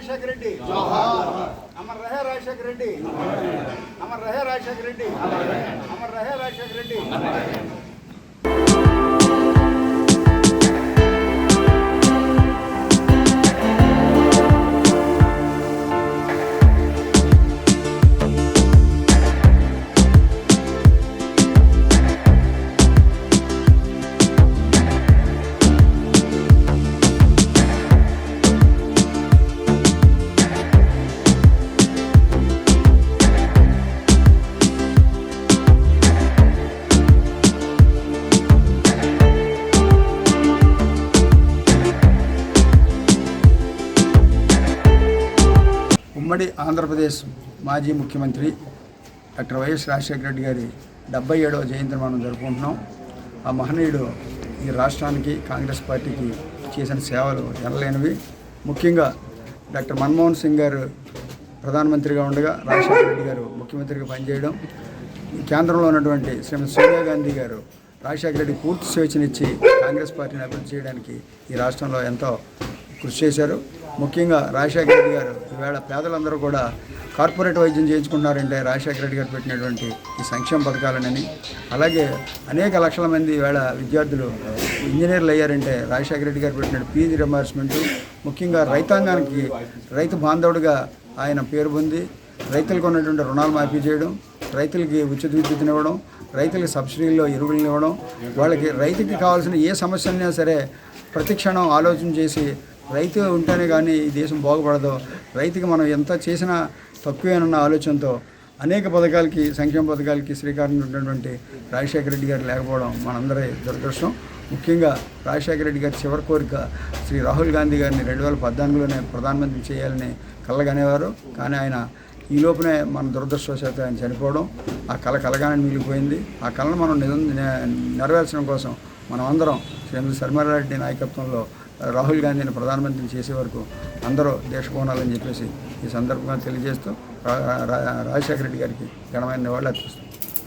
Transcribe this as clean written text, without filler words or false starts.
राजशेखर रेड्डी अमर रहे राजशेखर रेड्डी अमर रहे राजशेखर रेड्डी अमर रहे राजशेखर रेड्डी ఉమ్మడి ఆంధ్రప్రదేశ్ మాజీ ముఖ్యమంత్రి డాక్టర్ వైఎస్ రాజశేఖర రెడ్డి గారి 77వ జయంతిని మనం జరుపుకుంటున్నాం. ఆ మహనీయుడు ఈ రాష్ట్రానికి కాంగ్రెస్ పార్టీకి చేసిన సేవలు ఎనలేనివి. ముఖ్యంగా డాక్టర్ మన్మోహన్ సింగ్ గారు ప్రధానమంత్రిగా ఉండగా రాజశేఖర రెడ్డి గారు ముఖ్యమంత్రిగా పనిచేయడం, కేంద్రంలో ఉన్నటువంటి శ్రీమతి సోనియా గాంధీ గారు రాజశేఖర రెడ్డి పూర్తి స్వేచ్ఛనిచ్చి కాంగ్రెస్ పార్టీని అభివృద్ధి చేయడానికి ఈ రాష్ట్రంలో ఎంతో కృషి చేశారు. ముఖ్యంగా రాజశేఖర రెడ్డి గారు ఈవేళ పేదలందరూ కూడా కార్పొరేట్ వైద్యం చేయించుకున్నారంటే రాజశేఖర రెడ్డి గారు పెట్టినటువంటి ఈ సంక్షేమ పథకాలనని, అలాగే అనేక లక్షల మంది ఈవేళ విద్యార్థులు ఇంజనీర్లు అయ్యారంటే రాజశేఖర రెడ్డి గారు పెట్టిన ఫీజు రియంబర్స్మెంటు, ముఖ్యంగా రైతాంగానికి రైతు బాంధవుడిగా ఆయన పేరు పొంది రైతులకు ఉన్నటువంటి రుణాలు మాఫీ చేయడం, రైతులకి ఉచిత విద్యుత్తునివ్వడం, రైతులకి సబ్సిడీల్లో ఎరువులను ఇవ్వడం, వాళ్ళకి రైతుకి కావాల్సిన ఏ సమస్యలైనా సరే ప్రతిక్షణం ఆలోచన చేసి రైతు ఉంటేనే కానీ ఈ దేశం బాగుపడదు, రైతుకి మనం ఎంత చేసినా తక్కువేనన్న ఆలోచనతో అనేక పథకాలకి సంక్షేమ పథకాలకి శ్రీకారం చుట్టినటువంటి రాజశేఖర రెడ్డి గారు లేకపోవడం మనందరి దురదృష్టం. ముఖ్యంగా రాజశేఖర రెడ్డి గారి చివరి కోరిక శ్రీ రాహుల్ గాంధీ గారిని 2014లోనే ప్రధానమంత్రి చేయాలని కలగనేవారు. కానీ ఆయన ఈ లోపునే మన దురదృష్టవశాత్తు ఆయన చనిపోవడం, ఆ కళ కలగానే మిగిలిపోయింది. ఆ కళను మనం నెరవేర్చడం కోసం మనం అందరం శ్రీమతి శర్మారెడ్డి నాయకత్వంలో రాహుల్ గాంధీని ప్రధానమంత్రిని చేసే వరకు అందరూ దేశపోనాలని చెప్పేసి ఈ సందర్భంగా తెలియజేస్తూ రాజశేఖర రెడ్డి గారికి ఘనమైన నివాళులు అర్పిస్తాం.